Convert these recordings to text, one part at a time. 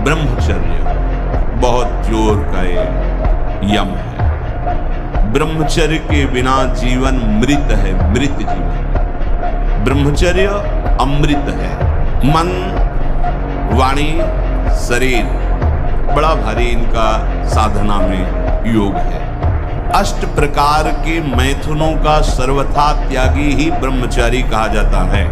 ब्रह्मचर्य बहुत जोर का यम है। ब्रह्मचर्य के बिना जीवन मृत है, मृत जीवन। ब्रह्मचर्य अमृत है। मन, वाणी, शरीर बड़ा भारी इनका साधना में योग है। अष्ट प्रकार के मैथुनों का सर्वथा त्यागी ही ब्रह्मचारी कहा जाता है।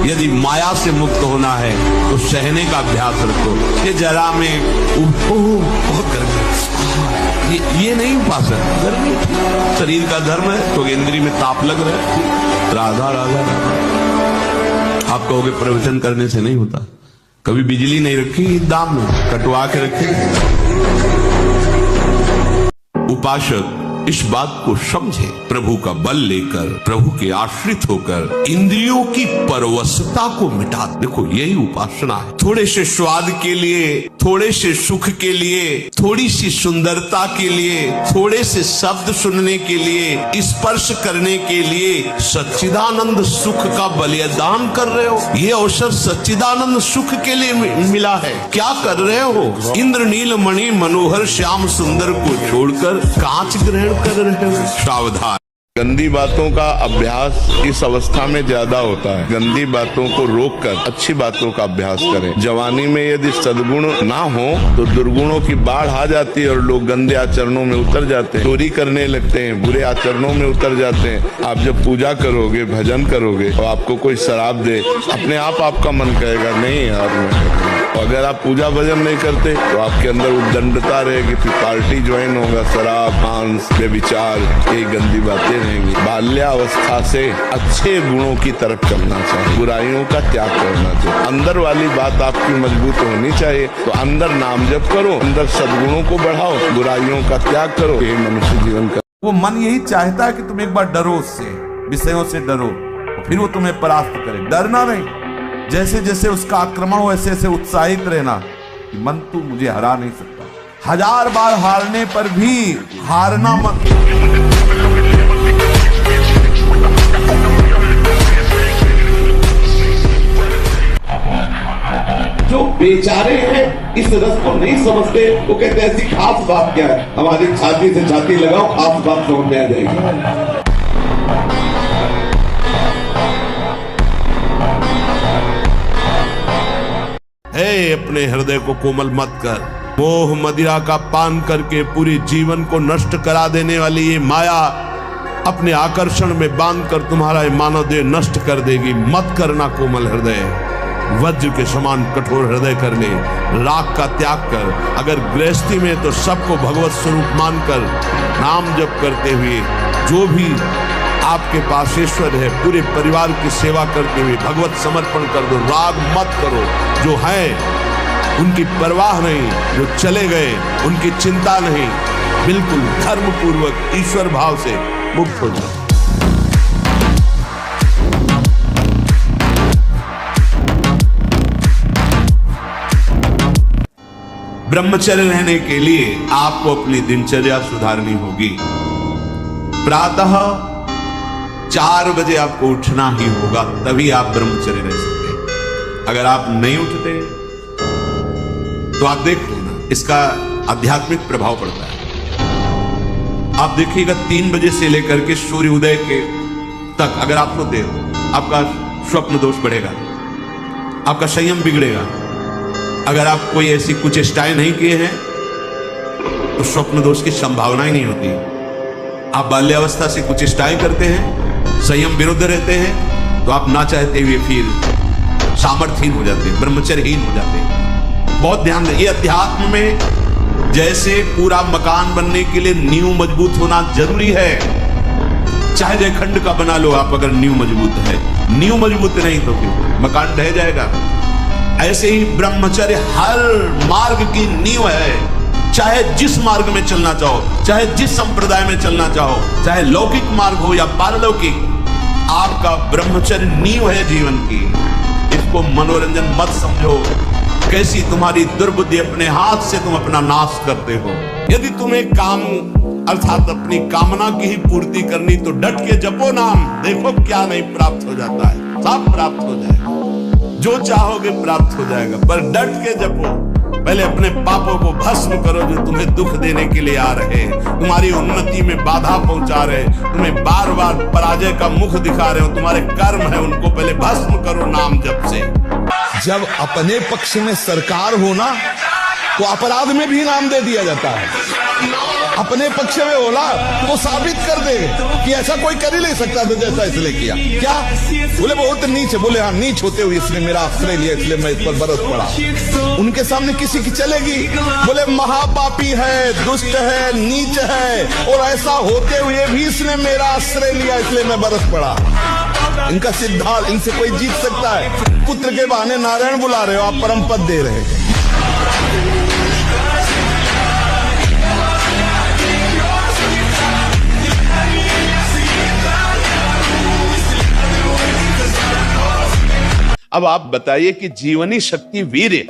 यदि माया से मुक्त होना है तो सहने का अभ्यास रखो। ये जरा में बहुत गर्मी, ये नहीं उपासना। गर्मी शरीर का धर्म है तो इंद्रिय में ताप लग रहा है। राधा राधा राधा आप कहोगे प्रवचन करने से नहीं होता। कभी बिजली नहीं रखी दाम में, कटवा के रखे। उपासक इस बात को समझे, प्रभु का बल लेकर, प्रभु के आश्रित होकर इंद्रियों की परवशता को मिटा। देखो यही उपासना है। थोड़े से स्वाद के लिए, थोड़े से सुख के लिए, थोड़ी सी सुंदरता के लिए, थोड़े से शब्द सुनने के लिए, स्पर्श करने के लिए सच्चिदानंद सुख का बलिदान कर रहे हो। ये अवसर सच्चिदानंद सुख के लिए मिला है। क्या कर रहे हो? इंद्र नील मणि मनोहर श्याम सुंदर को छोड़कर कांच ग्रहण कर रहे हो। सावधान। गंदी बातों का अभ्यास इस अवस्था में ज्यादा होता है। गंदी बातों को रोककर अच्छी बातों का अभ्यास करें। जवानी में यदि सद्गुण ना हो तो दुर्गुणों की बाढ़ आ जाती है और लोग गंदे आचरणों में उतर जाते हैं, चोरी करने लगते हैं, बुरे आचरणों में उतर जाते हैं। आप जब पूजा करोगे, भजन करोगे और आपको कोई शराब दे, अपने आप आपका मन कहेगा नहीं यार। अगर आप पूजा भजन नहीं करते तो आपके अंदर उद्दंडता रहेगी, फिर पार्टी ज्वाइन होगा, शराब, मांस, व्यभिचार, ये गंदी बातें रहेंगी। बाल्यावस्था से अच्छे गुणों की तरफ चलना चाहिए, बुराइयों का त्याग करना चाहिए। अंदर वाली बात आपकी मजबूत होनी चाहिए। तो अंदर नाम जप करो, अंदर सद्गुणों को बढ़ाओ, बुराइयों का त्याग करो। ये मनुष्य जीवन का वो मन यही चाहता है कि तुम एक बार डरो, उससे विषयों से डरो, फिर वो तुम्हें परास्त करे। डरना नहीं, जैसे जैसे उसका आक्रमण हो वैसे वैसे उत्साहित रहना कि मन तू मुझे हरा नहीं सकता। 1000 बार हारने पर भी हारना मत। जो बेचारे हैं इस रस को नहीं समझते, वो कहते हैं ऐसी खास बात क्या है, हमारी छाती से छाती लगाओ, खास बात समझ में आ जाएगी। अपने हृदय को कोमल मत कर। मोह मदिरा का पान करके पूरे जीवन को नष्ट करा देने वाली ये माया अपने आकर्षण में बांधकर तुम्हारा ये मानव देह नष्ट कर देगी। मत करना कोमल हृदय, वज्र के समान कठोर हृदय कर ले। राग का त्याग कर। अगर गृहस्थी में तो सबको भगवत स्वरूप मानकर नाम जप करते हुए, जो भी आपके पास ईश्वर है, पूरे परिवार की सेवा करते हुए भगवत समर्पण कर दो। राग मत करो। जो है उनकी परवाह नहीं, जो चले गए उनकी चिंता नहीं। बिल्कुल धर्म पूर्वक ईश्वर भाव से मुक्त हो जाओ। ब्रह्मचर्य रहने के लिए आपको अपनी दिनचर्या सुधारनी होगी। प्रातः 4 बजे आपको उठना ही होगा, तभी आप ब्रह्मचर्य रह सकते हैं। अगर आप नहीं उठते तो आप देख लेना, इसका आध्यात्मिक प्रभाव पड़ता है। आप देखिएगा 3 बजे से लेकर के सूर्य उदय के तक अगर आप सोते हो, आपका स्वप्न दोष बढ़ेगा, आपका संयम बिगड़ेगा। अगर आप कोई ऐसी कुछ चेष्टाएं नहीं किए हैं तो स्वप्न दोष की संभावना ही नहीं होती। आप बाल्यावस्था से कुछ चेष्टाएं करते हैं, संयम विरुद्ध रहते हैं, तो आप ना चाहते हुए फिर सामर्थ्यहीन हो जाते हैं, ब्रह्मचर्यहीन हो जाते हैं। बहुत ध्यान दें, ये अध्यात्म में जैसे पूरा मकान बनने के लिए नींव मजबूत होना जरूरी है। चाहे जयखंड का बना लो आप, अगर नींव मजबूत है, नींव मजबूत नहीं तो फिर मकान ढह जाएगा। ऐसे ही ब्रह्मचर्य हर मार्ग की नींव है। चाहे जिस मार्ग में चलना चाहो, चाहे जिस संप्रदाय में चलना चाहो, चाहे लौकिक मार्ग हो या पारलौकिक, आपका ब्रह्मचर्य नींव है जीवन की। इसको मनोरंजन मत समझो। कैसी तुम्हारी दुर्बुद्धि, अपने हाथ से तुम अपना नाश करते हो। यदि तुम्हें काम अर्थात अपनी कामना की ही पूर्ति करनी तो डट के जपो नाम, देखो क्या नहीं प्राप्त हो जाता है, सब प्राप्त हो जाएगा। जो चाहोगे प्राप्त हो जाएगा, पर डट के जपो। पहले अपने पापों को भस्म करो जो तुम्हें दुख देने के लिए आ रहे हैं, तुम्हारी उन्नति में बाधा पहुंचा रहे, तुम्हें बार बार पराजय का मुख दिखा रहे हो, तुम्हारे कर्म है उनको पहले भस्म करो नाम जप से। जब अपने पक्ष में सरकार हो ना तो अपराध में भी इनाम दे दिया जाता है। अपने पक्ष में होला तो साबित कर दे कि ऐसा कोई कर ही नहीं सकता था जैसा इसने किया। क्या बोले बहुत नीच, बोले हाँ नीच होते हुए इसने मेरा आश्रय लिया इसलिए मैं इस पर बरस पड़ा। उनके सामने किसी की चलेगी, बोले महापापी है, दुष्ट है, नीच है, और ऐसा होते हुए भी इसने मेरा आश्रय लिया इसलिए मैं बरस पड़ा। इनका सिद्धांत, इनसे कोई जीत सकता है? पुत्र के बहाने नारायण बुला रहे हो आप, परम पद दे रहे हैं। अब आप बताइए कि जीवनी शक्ति वीर्य,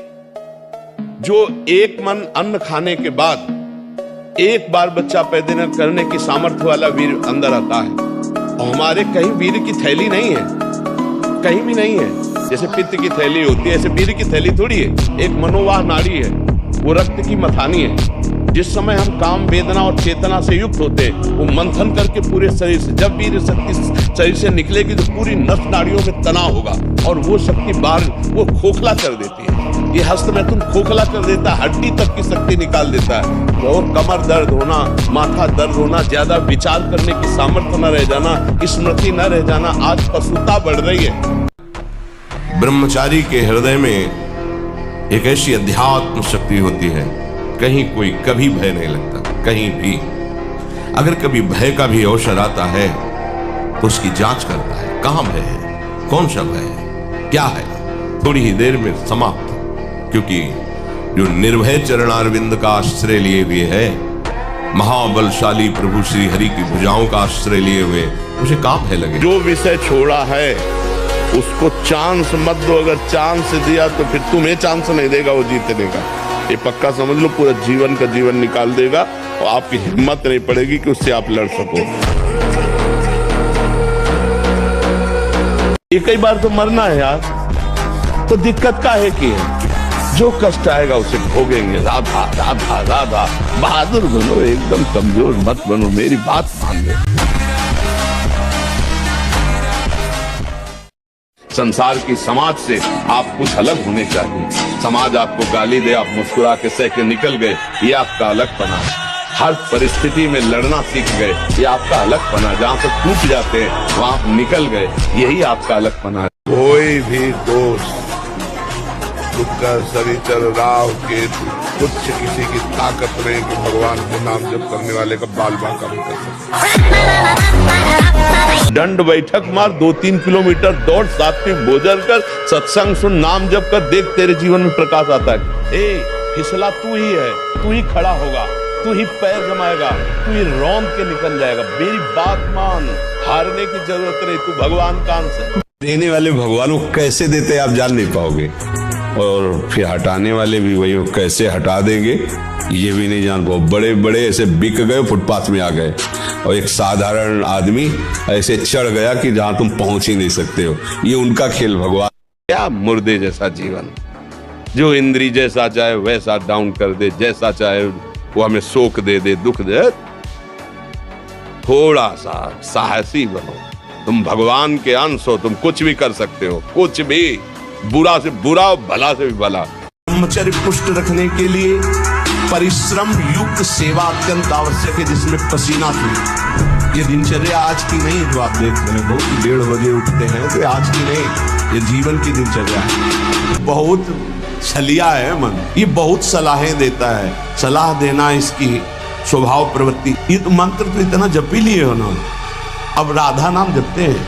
जो एक मन अन्न खाने के बाद एक बार बच्चा पैदा करने की सामर्थ्य वाला वीर अंदर आता है, और हमारे कहीं वीर की थैली नहीं है, कहीं भी नहीं है। जैसे पित्त की थैली होती है ऐसे वीर की थैली थोड़ी है, एक मनोवाह नाड़ी है, वो रक्त की मथानी है। जिस समय हम काम वेदना और चेतना से युक्त होते हैं, वो मंथन करके पूरे शरीर से, जब वीर शक्ति शरीर से निकलेगी तो पूरी नस नाड़ियों में तनाव होगा, और वो शक्ति बाहर वो खोखला कर देती है। ये हस्त में तुम खोखला कर देता है, हड्डी तक की शक्ति निकाल देता है, और कमर दर्द होना, माथा दर्द होना, ज्यादा विचार करने की सामर्थ्य न रह जाना, स्मृति न रह जाना, आज पशुता बढ़ रही है। ब्रह्मचारी के हृदय में एक ऐसी अध्यात्म शक्ति होती है, कहीं कोई कभी भय नहीं लगता, कहीं भी। अगर कभी भय का भी अवसर आता है तो उसकी जांच करता है, कहां भय है, कौन सा भय है, क्या है, थोड़ी ही देर में समाप्त। क्योंकि जो निर्भय चरणारविंद का आश्रय लिए हुए है, महाबलशाली प्रभु श्री हरि की भुजाओं का आश्रय लिए हुए, उसे कहां भय लगे। जो विषय छोड़ा है उसको चांस मत दो, अगर चांस दिया तो फिर तुम्हें चांस नहीं देगा वो जीतने का, ये पक्का समझ लो। पूरा जीवन का जीवन निकाल देगा और आपकी हिम्मत नहीं पड़ेगी कि उससे आप लड़ सको। एक ही बार तो मरना है यार, तो दिक्कत का है कि जो कष्ट आएगा उसे भोगेंगे। राधा राधा राधा, बहादुर बनो, एकदम कमजोर मत बनो, मेरी बात मान लो। संसार की समाज से आप कुछ अलग होने चाहिए। समाज आपको गाली दे, आप मुस्कुरा के सह के निकल गए, ये आपका अलगपना है। हर परिस्थिति में लड़ना सीख गए, ये आपका अलगपना है। जहाँ से टूट जाते हैं वहां आप निकल गए, यही आपका अलगपना है। कोई भी दोष दुष्कर शनिचर राव केतु कुछ किसी की ताकत नहीं कि भगवान के नाम जप करने वाले का बाल बांका कर सकते। दंड बैठक मार, 2-3 किलोमीटर दौड़, सात्विक भोजन कर, सत्संग सुन, नाम जप कर, देख तेरे जीवन में प्रकाश आता है। ए फिसला तू ही है, तू ही खड़ा होगा, तू ही पैर जमाएगा, तू ही रौंद के निकल जाएगा। मेरी बात मान, हारने की जरूरत नहीं, तू भगवान का अंश है। देने वाले भगवान को कैसे देते आप जान नहीं पाओगे, और फिर हटाने वाले भी वही कैसे हटा देंगे ये भी नहीं जान पाओ। बड़े बड़े ऐसे बिक गए, फुटपाथ में आ गए, और एक साधारण आदमी ऐसे चढ़ गया कि जहां तुम पहुंच ही नहीं सकते हो। ये उनका खेल भगवान। क्या मुर्दे जैसा जीवन, जो इंद्री जैसा चाहे वैसा डाउन कर दे, जैसा चाहे वो हमें शोक दे दे, दुख दे। थोड़ा सा साहसी बनो, तुम भगवान के अंश हो, तुम कुछ भी कर सकते हो, कुछ भी, बुरा से बुरा, भला से भी भला। ब्रह्मचर्य पुष्ट रखने के लिए परिश्रम युक्त सेवा अत्यंत आवश्यक है, जिसमें पसीना छूटे। ये दिनचर्या आज की नहीं जो आप देख रहे हो कि 1:30 बजे उठते हैं, तो आज की नहीं, ये जीवन की दिनचर्या है। बहुत छलिया है मन, ये बहुत सलाहें देता है, सलाह देना इसकी स्वभाव प्रवृत्ति। ये तो मंत्र तो इतना जप ही लिए हो ना, अब राधा नाम जपते हैं।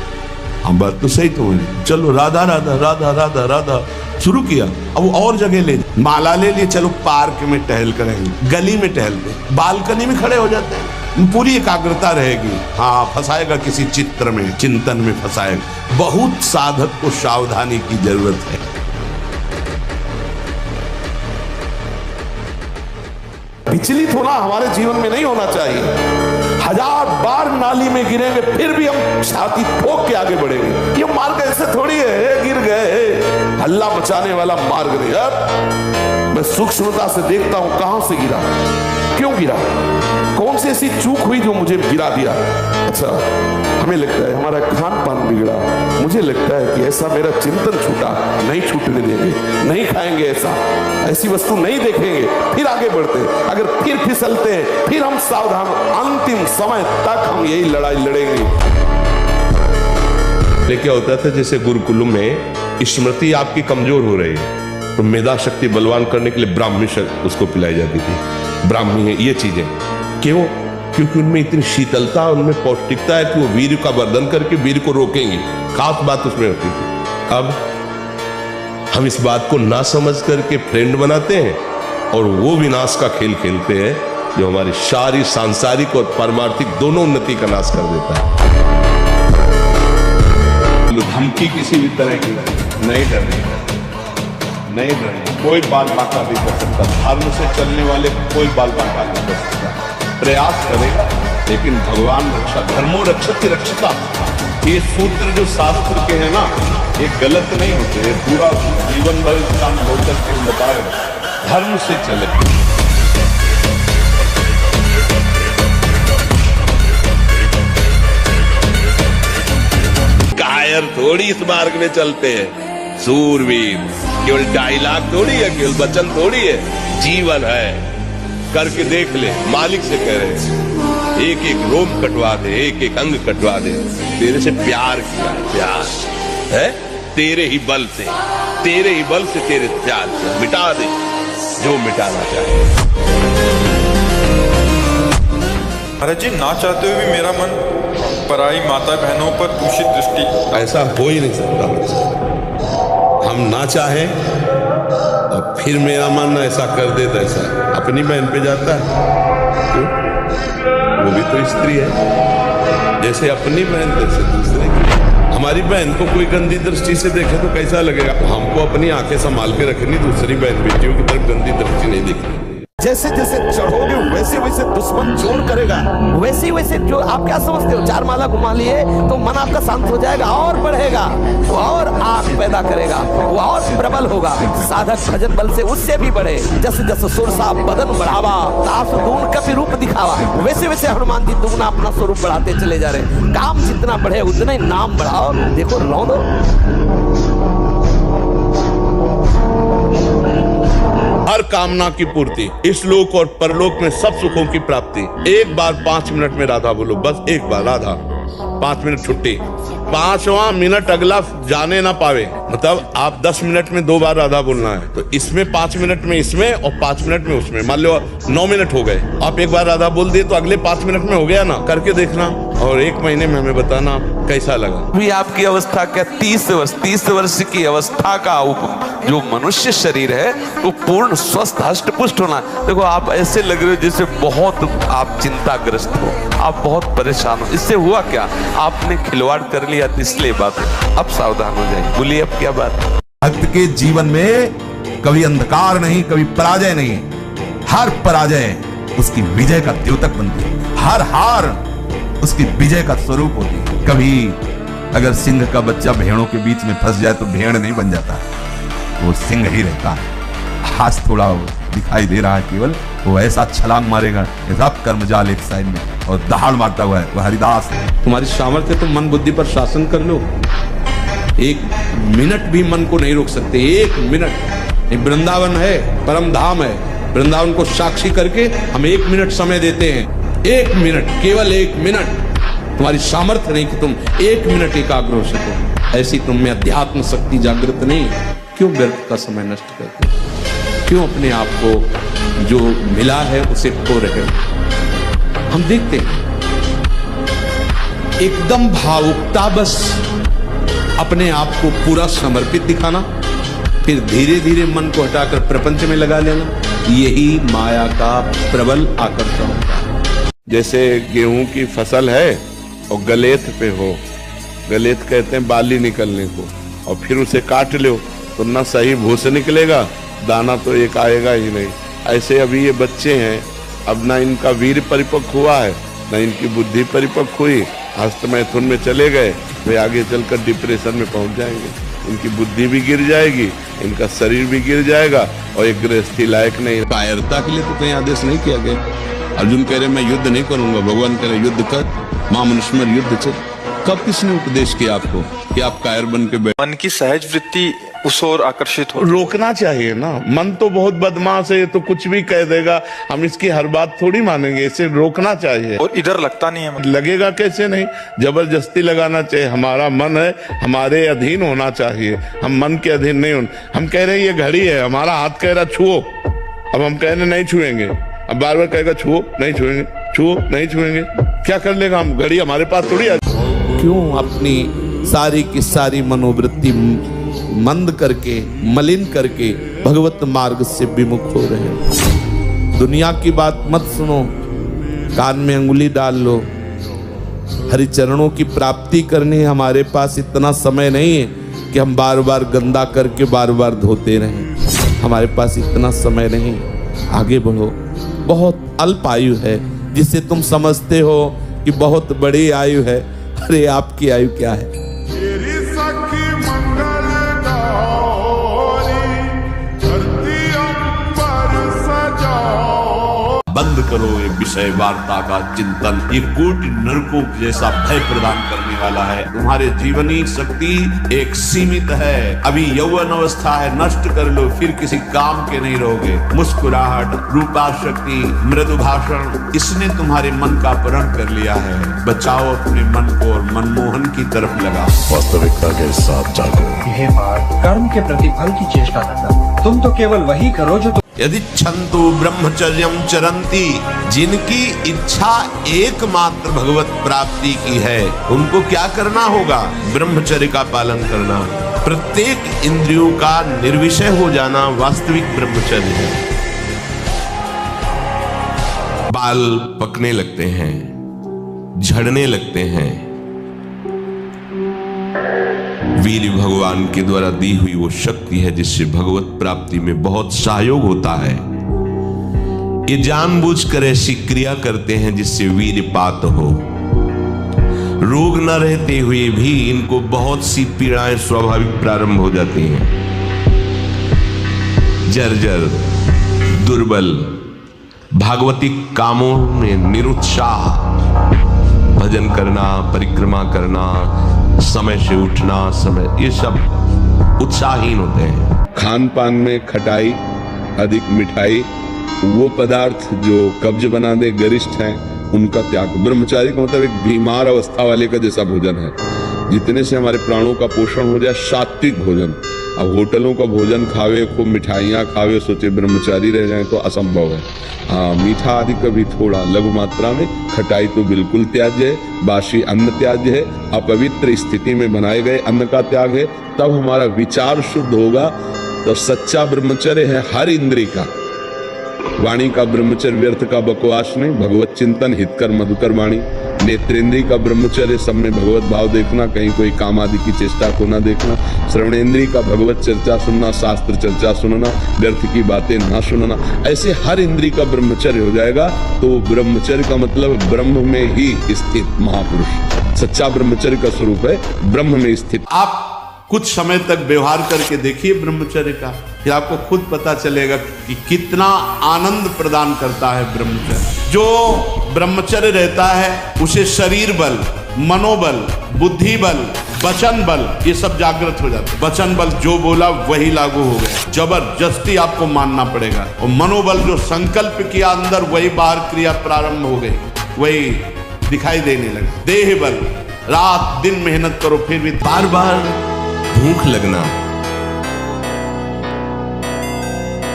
हम बात तो सही तो है, चलो राधा राधा राधा राधा राधा शुरू किया, अब और जगह ले, माला ले लिए, चलो पार्क में टहल करेंगे, गली में टहलते, बालकनी में खड़े हो जाते हैं, पूरी एकाग्रता रहेगी। हाँ, फंसाएगा किसी चित्र में, चिंतन में फंसाएगा। बहुत साधक को सावधानी की जरूरत है। विचलित होना हमारे जीवन में नहीं होना चाहिए। 1000 बार नाली में गिरेंगे फिर भी हम छाती ठोक के आगे बढ़ेंगे। ये मार्ग ऐसे थोड़ी है गिर गए हल्ला मचाने वाला मार्ग नहीं। अब मैं सूक्ष्मता से देखता हूं कहां से गिरा, क्यों गिरा, कौन सी ऐसी चूक हुई जो मुझे गिरा दिया। अच्छा, हमें लगता है हमारा खान पान बिगड़ा, मुझे लगता है कि ऐसा मेरा चिंतन छूटा, नहीं छूटने देंगे, नहीं खाएंगे ऐसा, ऐसी वस्तु नहीं देखेंगे, फिर आगे बढ़ते हैं। अगर फिर फिसलते हैं फिर हम सावधान, अंतिम समय तक हम यही लड़ाई लड़ेंगे। क्या होता था, जैसे गुरुकुल में स्मृति आपकी कमजोर हो रही है तो मेधा शक्ति बलवान करने के लिए ब्राह्मी उसको पिलाई जाती थी। ब्राह्मी है ये चीजें क्यों? क्योंकि उनमें इतनी शीतलता, उनमें पौष्टिकता है कि वो वीर का वर्धन करके वीर को रोकेंगे। खास बात उसमें होती थी। अब हम इस बात को ना समझ करके फ्रेंड बनाते हैं और वो विनाश का खेल खेलते हैं जो हमारी सारी सांसारिक और पारमार्थिक दोनों उन्नति का नाश कर देता है। धमकी किसी भी तरह की नहीं डरनी, नहीं डरनी। कोई बाल बांका नहीं कर सकता, धर्म से चलने वाले कोई बाल बांका नहीं कर सकता। प्रयास करेगा लेकिन भगवान रक्षा, धर्मो रक्षति रक्षता, ये सूत्र जो शास्त्र के हैं ना, ये गलत नहीं होते, ये पूरा जीवन भर काम होकर के बता रहे, धर्म से चले। कायर थोड़ी इस मार्ग में चलते हैं, सूरवीर। केवल डायलॉग थोड़ी है, केवल वचन थोड़ी है, जीवन है। करके देख ले, मालिक से कह रहे हैं, एक एक रोम कटवा दे, एक एक अंग कटवा दे, तेरे से प्यार किया, प्यार है तेरे ही बल से, तेरे ही बल से, तेरे प्यार से मिटा दे जो मिटाना चाहे। महाराज जी, ना चाहते हुए भी मेरा मन पराई माता बहनों पर दूषित दृष्टि। ऐसा हो ही नहीं सकता। हम ना चाहें और फिर मेरा मन ऐसा कर दे, ऐसा अपनी बहन पे जाता है। क्यों? वो भी तो स्त्री है, जैसे अपनी बहन तैसे दूसरे की। हमारी बहन को कोई गंदी दृष्टि से देखे तो कैसा लगेगा? हमको अपनी आंखें संभाल के रखनी, दूसरी बहन बेटियों की तरफ गंदी दृष्टि नहीं देखनी। जैसे जैसे चढ़ोगे वैसे वैसे दुश्मन जोर करेगा, वैसे वैसे जो आप क्या समझते हो, 4 माला घुमा लिए तो मन आपका शांत हो जाएगा, और बढ़ेगा, वो और आग पैदा करेगा, वो और प्रबल होगा। साधक भजन बल से उससे भी बढ़े। जैसे जैसे सुरसा बदन बढ़ावा, तास दून कपि रूप दिखावा, वैसे वैसे हनुमान जी दुगना अपना स्वरूप बढ़ाते चले जा रहे। काम जितना बढ़े उतना ही नाम बढ़ाओ। देखो रौंदो, हर कामना की पूर्ति, इस लोक और परलोक में सब सुखों की प्राप्ति। एक बार 5 मिनट में राधा बोलो, बस एक बार राधा, 5 मिनट छुट्टी। 5वां मिनट अगला जाने ना पावे, मतलब आप 10 मिनट में 2 बार राधा बोलना है, तो इसमें 5 मिनट में इसमें और 5 मिनट में उसमें। मान लो 9 मिनट हो गए, आप एक बार राधा बोल दिए तो अगले 5 मिनट में हो गया ना। करके देखना और 1 महीने में हमें बताना कैसा लगा। भी आपकी अवस्था क्या 30 वर्ष की अवस्था का जो मनुष्य शरीर है वो पूर्ण स्वस्थ हष्ट पुष्ट होना। देखो आप ऐसे लग रहे हो जैसे बहुत आप चिंताग्रस्त हो, आप बहुत परेशान हो। इससे हुआ क्या, आपने खिलवाड़ कर लिया, इसलिए बात है। अब सावधान हो जाए। बोलिए अब क्या बात। भक्त के जीवन में कभी अंधकार नहीं, कभी पराजय नहीं। हर पराजय उसकी विजय का द्योतक बनती है, हर हार उसकी विजय का स्वरूप होती है। कभी अगर सिंह का बच्चा भेड़ों के बीच में फंस जाए तो भेड़ नहीं बन जाता, वो सिंह ही रहता है। आज थोड़ा दिखाई दे रहा है केवल, वो ऐसा छलांग मारेगा, सब कर्मजाल एक साइड में और दहाड़ मारता हुआ है, वो हरिदास है। तुम्हारी सामर्थ्य तो मन बुद्धि पर शासन कर लो। 1 मिनट भी मन को नहीं रोक सकते, 1 मिनट। वृंदावन है, परम धाम है, वृंदावन को साक्षी करके हम 1 मिनट समय देते हैं। 1 मिनट, केवल 1 मिनट। तुम्हारी सामर्थ्य नहीं कि तुम 1 मिनट एकाग्र हो सको। ऐसी तुम में अध्यात्म शक्ति जागृत नहीं। क्यों व्यर्थ का समय नष्ट करते हो? क्यों अपने आप को जो मिला है उसे खो रहे हो? हम देखते हैं एकदम भावुकता, बस अपने आप को पूरा समर्पित दिखाना, फिर धीरे धीरे मन को हटाकर प्रपंच में लगा लेना, यही माया का प्रबल आकर्षण होता है। जैसे गेहूं की फसल है और गलेत पे हो, गलेत कहते हैं बाली निकलने को, और फिर उसे काट लो तो ना सही भूस निकलेगा, दाना तो एक आएगा ही नहीं। ऐसे अभी ये बच्चे हैं, अब ना इनका वीर परिपक्व हुआ है, ना इनकी बुद्धि परिपक्व हुई, हस्त मैथुन में चले गए, वे आगे चलकर डिप्रेशन में पहुंच जाएंगे। उनकी बुद्धि भी गिर जाएगी, इनका शरीर भी गिर जाएगा और एक गृहस्थी लायक नहीं। कायरता के लिए तो कहीं आदेश नहीं किया गया। अर्जुन कह रहे मैं युद्ध नहीं करूंगा, भगवान कह रहे युद्ध कर, मां मनुष्य युद्ध चल। कब किसने उपदेश किया आपको कि आप कायर बन के मन की सहज वृत्ति उस ओर आकर्षित हो? रोकना चाहिए ना। मन तो बहुत बदमाश है, तो कुछ भी कह देगा, हम इसकी हर बात थोड़ी मानेंगे, इसे रोकना चाहिए। और इधर लगता नहीं है, लगेगा कैसे नहीं, जबरदस्ती लगाना चाहिए। हमारा मन है, हमारे अधीन होना चाहिए, हम मन के अधीन नहीं होना। हम कह रहे हैं ये घड़ी है, हमारा हाथ कह रहा छुओ, अब हम कह रहे नहीं छुएंगे, अब बार बार कहेगा छुओ नहीं छुएंगे, छुओ नहीं छुएंगे, क्या कर लेगा हम? घड़ी हमारे पास थोड़ी। क्यों अपनी सारी की सारी मनोवृत्ति मंद करके, मलिन करके भगवत मार्ग से विमुख हो रहे हो? दुनिया की बात मत सुनो, कान में अंगुली डाल लो। हरिचरणों की प्राप्ति करनी, हमारे पास इतना समय नहीं है कि हम बार बार गंदा करके बार बार धोते रहें। हमारे पास इतना समय नहीं, आगे बढ़ो। बहुत अल्प आयु है, जिसे तुम समझते हो कि बहुत बड़ी आयु है, अरे आपकी आयु क्या है? बंद करो ये विषय वार्ता का चिंतन, ये कोटि नरकों जैसा भय प्रदान करने वाला है। तुम्हारे जीवनी शक्ति एक सीमित है, अभी यौवन अवस्था है, नष्ट कर लो, फिर किसी काम के नहीं रहोगे। मुस्कुराहट, रूपा शक्ति, मृदु भाषण, इसने तुम्हारे मन का अपहरण कर लिया है। बचाओ अपने मन को और मनमोहन की तरफ लगाओ। वास्तविकता के साथ जागो। यह बात कर्म के प्रतिफल की चेष्टा करना, तुम तो केवल वही करो जो यदि छंतु ब्रह्मचर्यम चरंती, जिनकी इच्छा एकमात्र भगवत प्राप्ति की है, उनको क्या करना होगा? ब्रह्मचर्य का पालन करना, प्रत्येक इंद्रियों का निर्विषय हो जाना वास्तविक ब्रह्मचर्य है। बाल पकने लगते हैं, झड़ने लगते हैं, वीर भगवान के द्वारा दी हुई वो शक्ति है जिससे भगवत प्राप्ति में बहुत सहयोग होता है। ये जानबूझकर ऐसी क्रिया करते हैं जिससे वीरपात हो। रोग न रहते हुए भी इनको बहुत सी पीड़ाएं स्वाभाविक प्रारंभ हो जाती हैं। जर्जर, दुर्बल, भागवतिक कामों में निरुत्साह, भजन करना, परिक्रमा करना, समय से उठना, समय, ये सब उत्साहहीन होते हैं। खान पान में खटाई, अधिक मिठाई, वो पदार्थ जो कब्ज बना दे, गरिष्ठ हैं, उनका त्याग। ब्रह्मचारी का मतलब एक बीमार अवस्था वाले का जैसा भोजन है, जितने से हमारे प्राणों का पोषण हो जाए, सात्विक भोजन। अब होटलों का भोजन खावे, खूब मिठाइयाँ खावे, सोचे ब्रह्मचारी रह जाए तो असंभव है। हाँ, मीठा आदि कभी थोड़ा लघु मात्रा में, खटाई तो बिल्कुल त्याज्य है, बासी अन्न त्याज्य है, अपवित्र स्थिति में बनाए गए अन्न का त्याग है। तब हमारा विचार शुद्ध होगा। तो सच्चा ब्रह्मचर्य है हर इंद्रिय का। वाणी का ब्रह्मचर्य व्यर्थ का बकवास नहीं, भगवत चिंतन, हितकर मधुकर वाणी। नेत्रेंद्रिय का ब्रह्मचर्य, सब में भगवत भाव देखना, कहीं कोई काम आदि की चेष्टा को ना देखना। श्रवणेंद्रिय का भगवत चर्चा सुनना, शास्त्र चर्चा सुनना, व्यर्थ की बातें ना सुनना। ऐसे हर इंद्रिय का ब्रह्मचर्य हो जाएगा। तो ब्रह्मचर्य का मतलब ब्रह्म में ही स्थित महापुरुष। सच्चा ब्रह्मचर्य का स्वरूप है ब्रह्म में स्थित। आप कुछ समय तक व्यवहार करके देखिए ब्रह्मचर्य का, फिर आपको खुद पता चलेगा कि कितना आनंद प्रदान करता है ब्रह्मचर्य। जो ब्रह्मचर्य रहता है उसे शरीर बल, मनोबल, बुद्धि बल, वचन बल, ये सब जागृत हो जाते हैं। वचन बल जो बोला वही लागू हो गया, जबरदस्ती आपको मानना पड़ेगा। और मनोबल जो संकल्प किया अंदर, वही बाहर क्रिया प्रारंभ हो गई, वही दिखाई देने लगा। देह बल, रात दिन मेहनत करो फिर भी बार बार भूख लगना,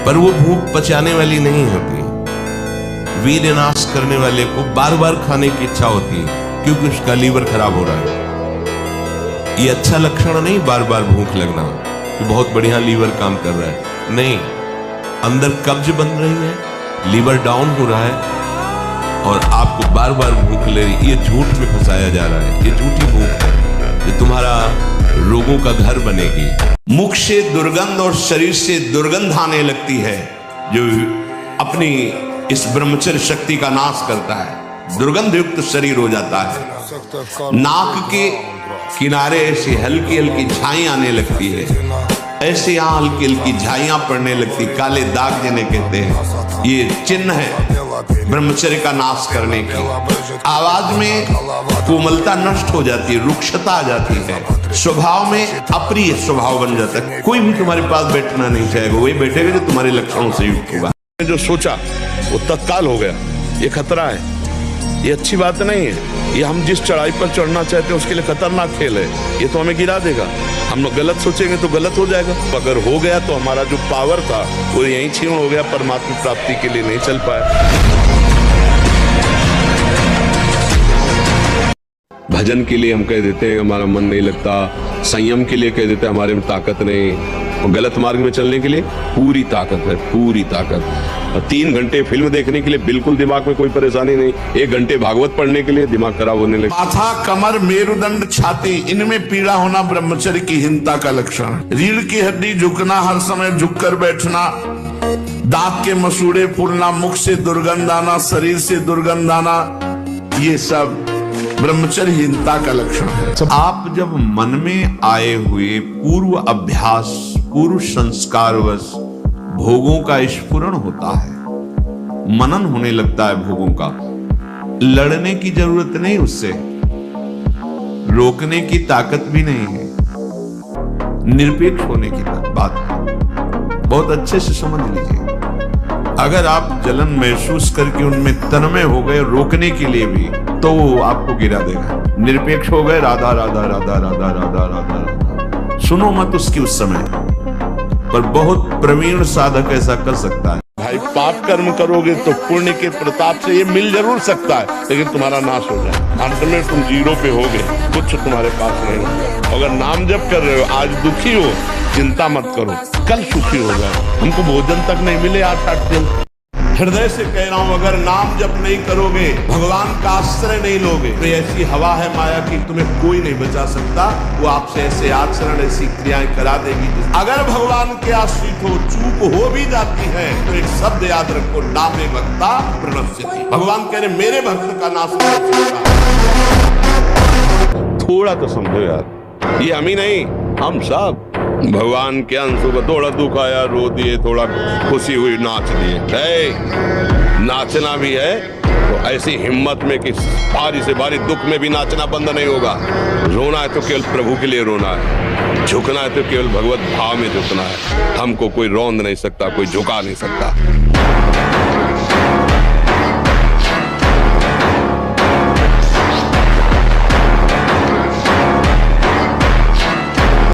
पर वो भूख पचाने वाली नहीं होती। वीर्य नाश करने वाले को बार बार खाने की इच्छा होती है, क्योंकि उसका लीवर खराब हो रहा है। ये अच्छा लक्षण नहीं, बार बार भूख लगना कि बहुत बढ़िया लीवर काम कर रहा है। नहीं, अंदर कब्ज बन रही है, लीवर डाउन हो रहा है और आपको बार बार भूख ले रही। ये झूठ में फंसाया जा रहा है, ये झूठी भूख है, ये तुम्हारा रोगों का घर बनेगी। मुख से दुर्गंध और शरीर से दुर्गंध आने लगती है, जो अपनी इस ब्रह्मचर्य शक्ति का नाश करता है। दुर्गंध युक्त शरीर हो जाता है। नाक के किनारे ऐसी हल्की हल्की छाई आने लगती है, ऐसे यहाँ हल्की हल्की झाइयां पड़ने लगती, काले दाग जिन्हें कहते हैं, ये चिन्ह है ब्रह्मचर्य का नाश करने की। आवाज में कोमलता नष्ट हो जाती है, रुक्षता आ जाती है, स्वभाव में अप्रिय स्वभाव बन जाता है। कोई भी तुम्हारे पास बैठना नहीं चाहेगा, वही बैठेगा जो तुम्हारे लक्षणों से युक्त होगा। जो सोचा वो तत्काल हो गया, ये खतरा है, ये अच्छी बात नहीं है। ये हम जिस चढ़ाई पर चढ़ना चाहते हैं उसके लिए खतरनाक खेल है, ये तो हमें गिरा देगा। हम लोग गलत सोचेंगे तो गलत हो जाएगा। अगर हो गया तो हमारा जो पावर था वो यहीं क्षीण हो गया, परमात्मा प्राप्ति के लिए नहीं चल पाया। भजन के लिए हम कह देते हैं हमारा मन नहीं लगता, संयम के लिए कह देते हैं हमारे में ताकत नहीं, और गलत मार्ग में चलने के लिए पूरी ताकत है, पूरी ताकत। 3 घंटे फिल्म देखने के लिए बिल्कुल दिमाग में कोई परेशानी नहीं, 1 घंटे भागवत पढ़ने के लिए दिमाग खराब होने लगे। माथा, कमर, मेरुदंड, छाती, इनमें पीड़ा होना ब्रह्मचर्य की हीनता का लक्षण। रीढ़ की हड्डी झुकना, हर समय झुककर बैठना, दांत के मसूड़े फूलना, मुख से दुर्गंध आना, शरीर से दुर्गंध आना, ये सब ब्रह्मचर्यहीनता का लक्षण है। आप जब मन में आए हुए पूर्व अभ्यास, पूर्व संस्कारवश भोगों का स्फुरण होता है, मनन होने लगता है भोगों का, लड़ने की जरूरत नहीं, उससे रोकने की ताकत भी नहीं है, निरपेक्ष होने की बात है। बहुत अच्छे से समझ लीजिए, अगर आप जलन महसूस करके उनमें तन्मय हो गए रोकने के लिए भी, तो वो आपको गिरा देगा। निरपेक्ष हो गए, राधा राधा राधा राधा राधा राधा राधा, सुनो मत उसकी उस समय, पर बहुत प्रवीण साधक ऐसा कर सकता है। भाई पाप कर्म करोगे तो पुण्य के प्रताप से ये मिल जरूर सकता है, लेकिन तुम्हारा नाश हो जाए। अंत में तुम 0 पे होगे, कुछ तुम्हारे पास नहीं होगा। अगर नाम जप कर रहे हो, आज दुखी हो, चिंता मत करो, कल सुखी हो जाए। हमको भोजन तक नहीं मिले 8 दिन। हृदय से कह रहा हूं, अगर नाम जप नहीं करोगे, भगवान का आश्रय नहीं लोगे, तो ऐसी हवा है माया की तुम्हें कोई नहीं बचा सकता। वो आपसे ऐसे आचरण, ऐसी क्रियाएं करा देगी। अगर भगवान के आश्रित हो, चूक हो भी जाती है, तो एक शब्द याद रखो, नामे भक्ता प्रणश्यति। भगवान कह रहे मेरे भक्त का नाश नहीं होता। थोड़ा तो समझो यार, ये हम ही नहीं, हम सब भगवान के अंशों को। थोड़ा दुख आया रो दिए, थोड़ा खुशी हुई नाच दिए। नाचना भी है तो ऐसी हिम्मत में कि बारी से बारी दुख में भी नाचना बंद नहीं होगा। रोना है तो केवल प्रभु के लिए रोना है, झुकना है तो केवल भगवत भाव में झुकना है। हमको कोई रौंद नहीं सकता, कोई झुका नहीं सकता।